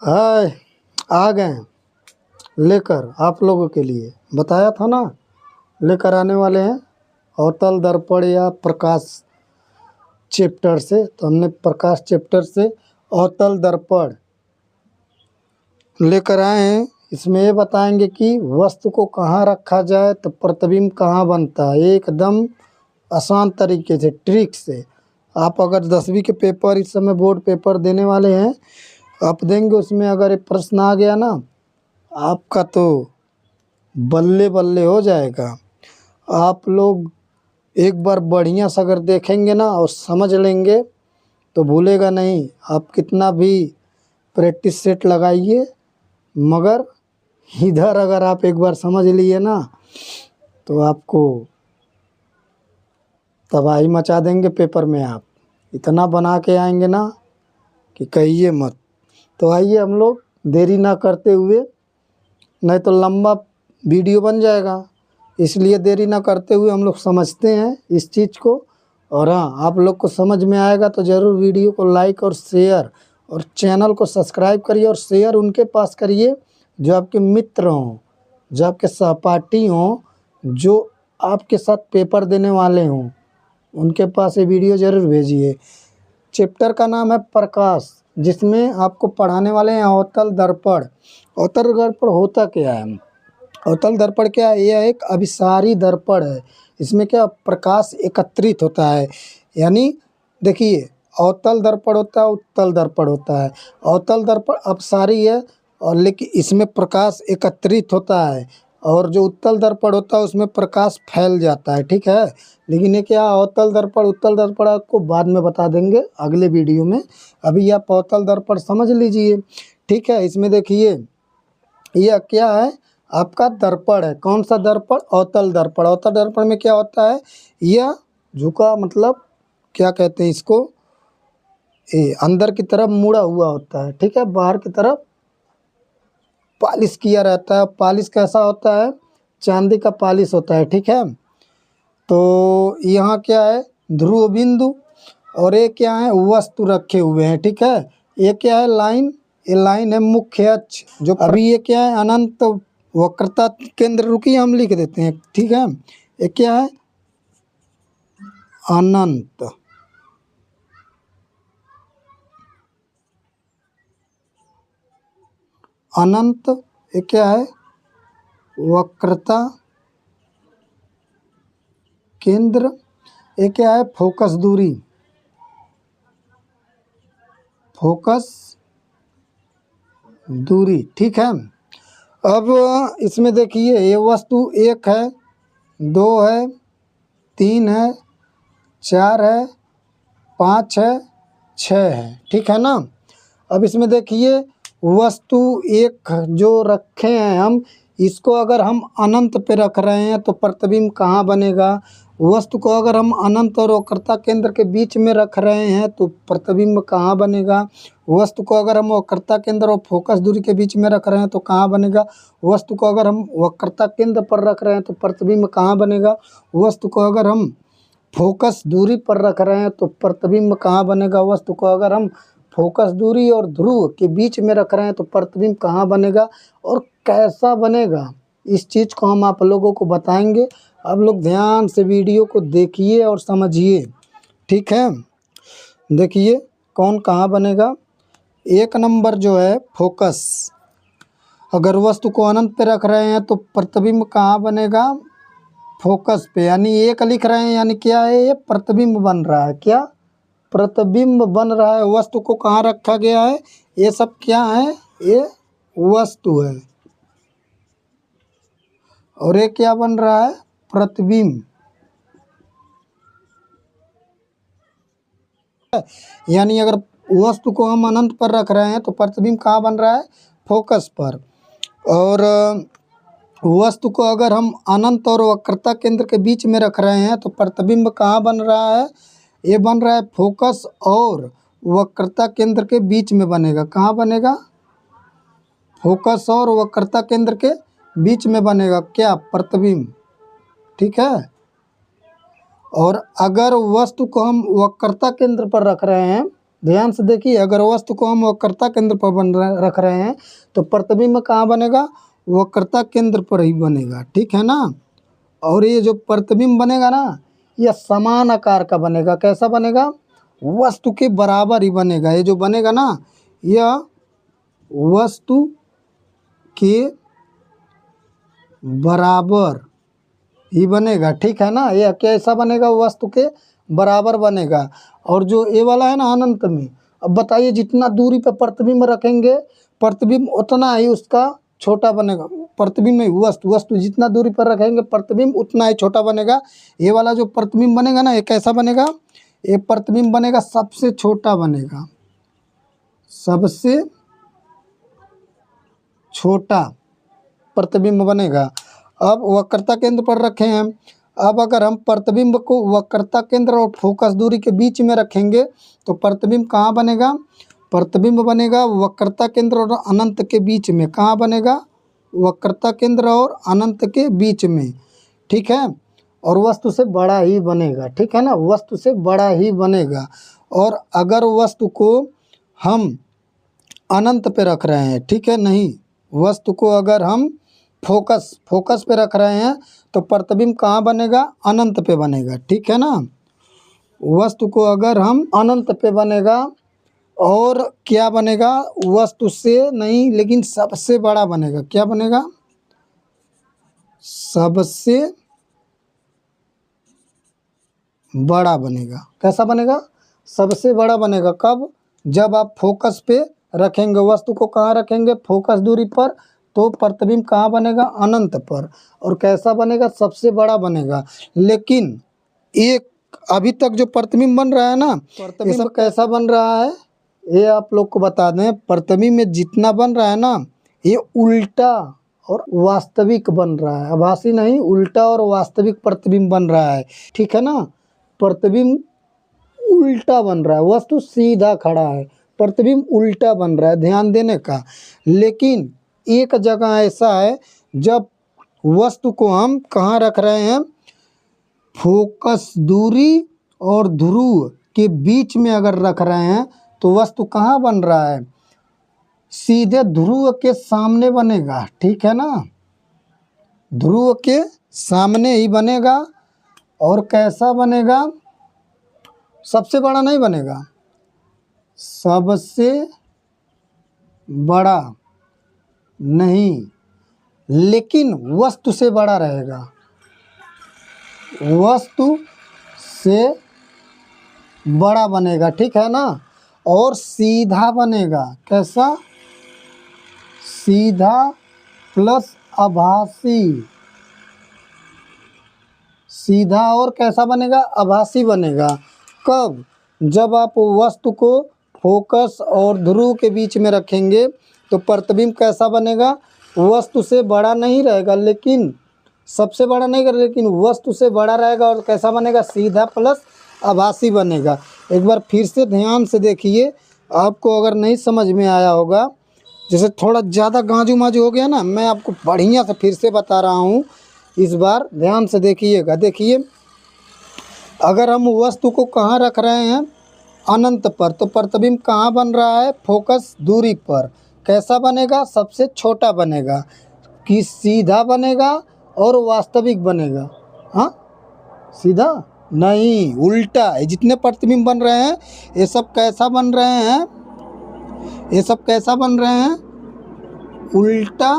हाय, आ गए हैं लेकर आप लोगों के लिए। बताया था ना लेकर आने वाले हैं अवतल दर्पण या प्रकाश चैप्टर से। तो हमने प्रकाश चैप्टर से अवतल दर्पण लेकर आए हैं। इसमें ये बताएंगे कि वस्तु को कहाँ रखा जाए तो प्रतिबिंब कहाँ बनता है, एकदम आसान तरीके से, ट्रिक से। आप अगर 10वीं के पेपर इस समय बोर्ड पेपर देने वाले हैं, आप देंगे, उसमें अगर ये प्रश्न आ गया ना, आपका तो बल्ले बल्ले हो जाएगा। आप लोग एक बार बढ़िया से अगर देखेंगे ना और समझ लेंगे तो भूलेगा नहीं। आप कितना भी प्रैक्टिस सेट लगाइए, मगर इधर अगर आप एक बार समझ लिए ना तो आपको तबाही मचा देंगे पेपर में। आप इतना बना के आएंगे ना कि कहिए मत। तो आइए हम लोग देरी ना करते हुए, नहीं तो लंबा वीडियो बन जाएगा, इसलिए देरी ना करते हुए हम लोग समझते हैं इस चीज़ को। और हाँ, आप लोग को समझ में आएगा तो ज़रूर वीडियो को लाइक और शेयर और चैनल को सब्सक्राइब करिए। और शेयर उनके पास करिए जो आपके मित्र हों, जो आपके सहपाठी हों, जो आपके साथ पेपर देने वाले हों, उनके पास ये वीडियो ज़रूर भेजिए। चैप्टर का नाम है प्रकाश, जिसमें आपको पढ़ाने वाले हैं अवतल दर्पण। अवतल दर्पण होता क्या है? अवतल दर्पण क्या है? यह एक अभिसारी दर्पण है। इसमें क्या प्रकाश एकत्रित होता है। यानी देखिए, अवतल दर्पण होता है, उत्तल दर्पण होता है। अवतल दर्पण अपसारी है और लेकिन इसमें प्रकाश एकत्रित होता है, और जो उत्तल दर्पण होता है उसमें प्रकाश फैल जाता है। ठीक है, लेकिन ये क्या अवतल दर्पण उत्तल दर्पण आपको बाद में बता देंगे अगले वीडियो में। अभी आप अवतल दर्पण समझ लीजिए। ठीक है, इसमें देखिए यह क्या है, आपका दर्पण है। कौन सा दर्पण? अवतल दर्पण। अवतल दर्पण में क्या होता है, यह झुका, मतलब क्या कहते हैं इसको, ये अंदर की तरफ मुड़ा हुआ होता है। ठीक है, बाहर की तरफ पॉलिश किया रहता है। पॉलिश कैसा होता है? चांदी का पॉलिश होता है। ठीक है, तो यहाँ क्या है, ध्रुव बिंदु, और ये क्या है, वस्तु रखे हुए हैं। ठीक है, ये क्या है, लाइन, ये लाइन है मुख्य अक्ष। जो अभी ये क्या है, अनंत वक्रता केंद्र। रुकिए हम लिख देते हैं। ठीक है, ये क्या है, अनंत अनंत, ये क्या है, वक्रता केंद्र। ये क्या है, फोकस दूरी, फोकस दूरी। ठीक है, अब इसमें देखिए ये वस्तु 1 है, 2 है, 3 है, 4 है, 5 है, 6 है। ठीक है ना। अब इसमें देखिए वस्तु 1 जो रखे हैं हम, इसको अगर हम अनंत पे रख रहे हैं तो प्रतिबिंब कहाँ बनेगा? वस्तु को अगर हम अनंत और वक्रता केंद्र के बीच में रख रहे हैं तो प्रतिबिंब कहाँ बनेगा? वस्तु को अगर हम वक्रता केंद्र और फोकस दूरी के बीच में रख रहे हैं तो कहाँ बनेगा? वस्तु को अगर हम वक्रता केंद्र पर रख रहे हैं तो प्रतिबिंब कहाँ बनेगा? वस्तु को अगर हम फोकस दूरी पर रख रहे हैं तो प्रतिबिंब कहाँ बनेगा? वस्तु को अगर हम फोकस दूरी और ध्रुव के बीच में रख रहे हैं तो प्रतिबिंब कहाँ बनेगा और कैसा बनेगा? इस चीज़ को हम आप लोगों को बताएंगे। आप लोग ध्यान से वीडियो को देखिए और समझिए। ठीक है, देखिए कौन कहाँ बनेगा। 1 नंबर जो है फोकस, अगर वस्तु को अनंत पे रख रहे हैं तो प्रतिबिंब कहाँ बनेगा? फोकस पे। यानी 1 लिख रहे हैं, यानी क्या है, ये प्रतिबिंब बन रहा है। क्या? प्रतिबिंब बन रहा है। वस्तु को कहाँ रखा गया है? ये सब क्या है? ये वस्तु है, और ये क्या बन रहा है? प्रतिबिंब। यानी अगर वस्तु को हम अनंत पर रख रहे हैं तो प्रतिबिंब कहाँ बन रहा है? फोकस पर। और वस्तु को अगर हम अनंत और वक्रता केंद्र के बीच में रख रहे हैं तो प्रतिबिंब कहाँ बन रहा है? ये बन रहा है फोकस और वक्रता केंद्र के बीच में बनेगा। कहाँ बनेगा? फोकस और वक्रता केंद्र के बीच में बनेगा। क्या? प्रतिबिंब। ठीक है, और अगर वस्तु को हम वक्रता केंद्र पर रख रहे हैं ध्यान से देखिए, अगर वस्तु को हम वक्रता केंद्र पर रख रहे हैं तो प्रतिबिंब कहाँ बनेगा, वक्रता केंद्र पर ही बनेगा, ठीक है ना। और ये जो प्रतिबिंब बनेगा ना, यह समान आकार का बनेगा। कैसा बनेगा, वस्तु के बराबर ही बनेगा। ये जो बनेगा ना, यह वस्तु के बराबर ही बनेगा, ठीक है ना। यह कैसा बनेगा, वस्तु के बराबर बनेगा। और जो ये वाला है ना अनंत में, अब बताइए जितना दूरी पर प्रतिबिंब रखेंगे, प्रतिबिंब उतना ही उसका छोटा बनेगा। प्रतिबिंब में वस्तु जितना दूरी पर रखेंगे प्रतिबिंब उतना ही छोटा बनेगा। ये वाला जो प्रतिबिंब बनेगा ना, ये कैसा बनेगा, ये प्रतिबिंब बनेगा सबसे छोटा बनेगा, सबसे छोटा प्रतिबिंब बनेगा। अब वक्रता केंद्र पर रखे हैं। अब अगर हम प्रतिबिंब को वक्रता केंद्र और फोकस दूरी के बीच में रखेंगे तो प्रतिबिंब कहाँ बनेगा, प्रतिबिंब बनेगा वक्रता केंद्र और अनंत के बीच में। कहाँ बनेगा, वक्रता केंद्र और अनंत के बीच में, ठीक है। और वस्तु से बड़ा ही बनेगा, ठीक है ना, वस्तु से बड़ा ही बनेगा। और अगर वस्तु को हम अनंत पे रख रहे हैं, ठीक है, नहीं, वस्तु को अगर हम फोकस पे रख रहे हैं तो प्रतिबिंब कहाँ बनेगा, अनंत पे बनेगा, ठीक है ना। वस्तु को अगर हम अनंत पे बनेगा और क्या बनेगा, वस्तु से नहीं लेकिन सबसे बड़ा बनेगा। क्या बनेगा, सबसे बड़ा बनेगा। कैसा बनेगा, सबसे बड़ा बनेगा। कब, जब आप फोकस पे रखेंगे, वस्तु को कहाँ रखेंगे, फोकस दूरी पर, तो प्रतिबिंब कहाँ बनेगा, अनंत पर। और कैसा बनेगा, सबसे बड़ा बनेगा। लेकिन एक अभी तक जो प्रतिबिंब बन रहा है ना, प्रतिबिंब सब कैसा बन रहा है, ये आप लोग को बता दें। प्रतिबिंब में जितना बन रहा है ना, ये उल्टा और वास्तविक बन रहा है, आभासी नहीं, उल्टा और वास्तविक प्रतिबिंब बन रहा है, ठीक है ना। प्रतिबिंब उल्टा बन रहा है, वस्तु सीधा खड़ा है, प्रतिबिंब उल्टा बन रहा है, ध्यान देने का। लेकिन एक जगह ऐसा है, जब वस्तु को हम कहाँ रख रहे हैं, फोकस दूरी और ध्रुव के बीच में अगर रख रहे हैं तो वस्तु कहाँ बन रहा है, सीधे ध्रुव के सामने बनेगा, ठीक है ना, ध्रुव के सामने ही बनेगा। और कैसा बनेगा, सबसे बड़ा नहीं बनेगा, सबसे बड़ा नहीं, लेकिन वस्तु से बड़ा रहेगा, वस्तु से बड़ा बनेगा, ठीक है ना। और सीधा बनेगा। कैसा, सीधा प्लस आभासी, सीधा और कैसा बनेगा, आभासी बनेगा। कब, जब आप वस्तु को फोकस और ध्रुव के बीच में रखेंगे तो प्रतिबिंब कैसा बनेगा, वस्तु से बड़ा नहीं रहेगा, लेकिन सबसे बड़ा नहीं रहेगा, लेकिन वस्तु से बड़ा रहेगा। और कैसा बनेगा, सीधा प्लस आभासी बनेगा। एक बार फिर से ध्यान से देखिए, आपको अगर नहीं समझ में आया होगा, जैसे थोड़ा ज़्यादा गांजू माजू हो गया ना, मैं आपको बढ़िया से फिर से बता रहा हूँ, इस बार ध्यान से देखिएगा। देखिए, अगर हम वस्तु को कहाँ रख रहे हैं, अनंत पर, तो प्रतिबिंब कहाँ बन रहा है, फोकस दूरी पर। कैसा बनेगा, सबसे छोटा बनेगा, कि सीधा बनेगा और वास्तविक बनेगा। हाँ, सीधा नहीं, उल्टा। जितने प्रतिबिंब बन रहे हैं ये सब कैसा बन रहे हैं, ये सब कैसा बन रहे हैं, उल्टा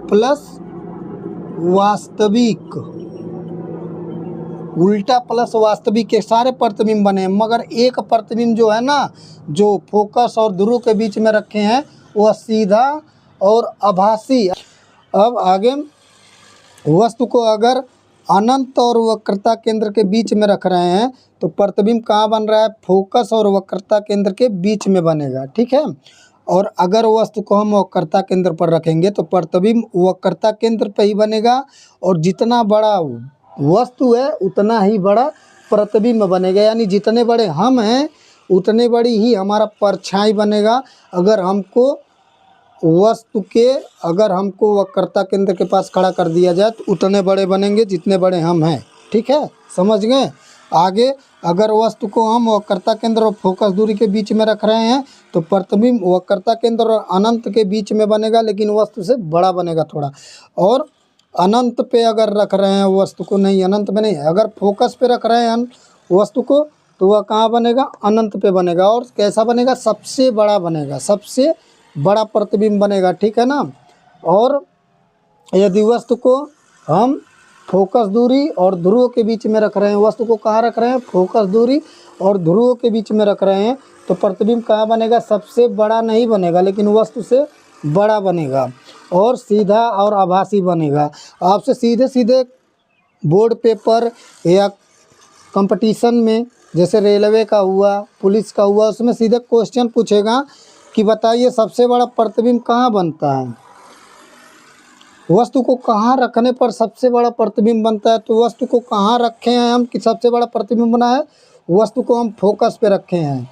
प्लस वास्तविक, उल्टा प्लस वास्तविक के सारे प्रतिबिंब बने हैं। मगर एक प्रतिबिंब जो है ना, जो फोकस और ध्रुव के बीच में रखे हैं, वह सीधा और आभासी। अब आगे, वस्तु को अगर अनंत और वक्रता केंद्र के बीच में रख रहे हैं तो प्रतिबिंब कहाँ बन रहा है, फोकस और वक्रता केंद्र के बीच में बनेगा, ठीक है। और अगर वस्तु को हम वक्रता केंद्र पर रखेंगे तो प्रतिबिंब वक्रता केंद्र पर ही बनेगा। और जितना बड़ा वस्तु है उतना ही बड़ा प्रतिबिंब बनेगा, यानी जितने बड़े हम हैं उतने बड़ी ही हमारा परछाई बनेगा। अगर हमको वक्रता केंद्र के पास खड़ा कर दिया जाए तो उतने बड़े बनेंगे जितने बड़े हम हैं, ठीक है, समझ गए। आगे अगर वस्तु को हम वक्रता केंद्र और फोकस दूरी के बीच में रख रहे हैं तो प्रतिबिंब वक्रता केंद्र और अनंत के बीच में बनेगा, लेकिन वस्तु से बड़ा बनेगा थोड़ा। और अनंत पे अगर रख रहे हैं वस्तु को, नहीं अनंत में नहीं, अगर फोकस पे रख रहे हैं वस्तु को तो वह कहाँ बनेगा, अनंत पे बनेगा। और कैसा बनेगा, सबसे बड़ा बनेगा, सबसे बड़ा प्रतिबिंब बनेगा, ठीक है ना। और यदि वस्तु को हम फोकस दूरी और ध्रुव के बीच में रख रहे हैं, वस्तु को कहाँ रख रहे हैं, फोकस दूरी और ध्रुव के बीच में रख रहे हैं, तो प्रतिबिंब कहाँ बनेगा, सबसे बड़ा नहीं बनेगा, लेकिन वस्तु से बड़ा बनेगा और सीधा और आभासी बनेगा। आपसे सीधे सीधे बोर्ड पेपर या कंपटीशन में, जैसे रेलवे का हुआ, पुलिस का हुआ, उसमें सीधे क्वेश्चन पूछेगा कि बताइए सबसे बड़ा प्रतिबिंब कहाँ बनता है, वस्तु को कहाँ रखने पर सबसे बड़ा प्रतिबिंब बनता है। तो वस्तु को कहाँ रखे हैं हम कि सबसे बड़ा प्रतिबिंब बना है, वस्तु को हम फोकस पे रखे हैं।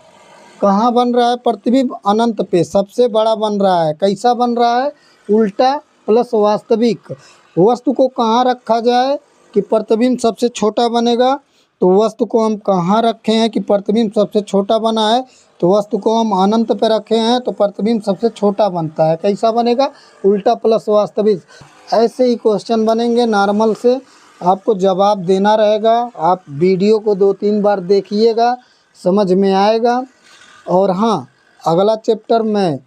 कहाँ बन रहा है प्रतिबिंब, अनंत पे, सबसे बड़ा बन रहा है। कैसा बन रहा है, उल्टा प्लस वास्तविक। वस्तु को कहाँ रखा जाए कि प्रतिबिंब सबसे छोटा बनेगा, तो वस्तु को हम कहाँ रखे हैं कि प्रतिबिंब सबसे छोटा बना है, तो वस्तु को हम अनंत पे रखे हैं तो प्रतिबिंब सबसे छोटा बनता है। कैसा बनेगा, उल्टा प्लस वास्तविक। ऐसे ही क्वेश्चन बनेंगे नॉर्मल से, आपको जवाब देना रहेगा। आप वीडियो को 2-3 बार देखिएगा, समझ में आएगा। और हाँ, अगला चैप्टर में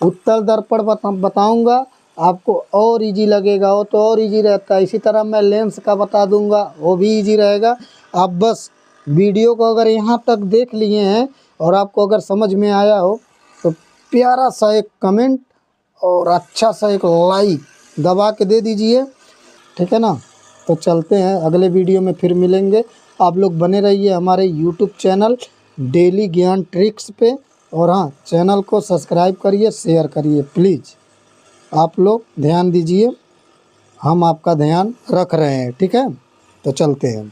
उत्तल दर्पण बताऊंगा, आपको और इजी लगेगा, वो तो और इजी रहता है। इसी तरह मैं लेंस का बता दूंगा, वो भी इजी रहेगा। आप बस वीडियो को अगर यहाँ तक देख लिए हैं और आपको अगर समझ में आया हो तो प्यारा सा एक कमेंट और अच्छा सा एक लाइक दबा के दे दीजिए, ठीक है ना। तो चलते हैं, अगले वीडियो में फिर मिलेंगे। आप लोग बने रहिए हमारे यूट्यूब चैनल डेली ज्ञान ट्रिक्स पे। और हाँ, चैनल को सब्सक्राइब करिए, शेयर करिए प्लीज़। आप लोग ध्यान दीजिए, हम आपका ध्यान रख रहे हैं, ठीक है। तो चलते हैं।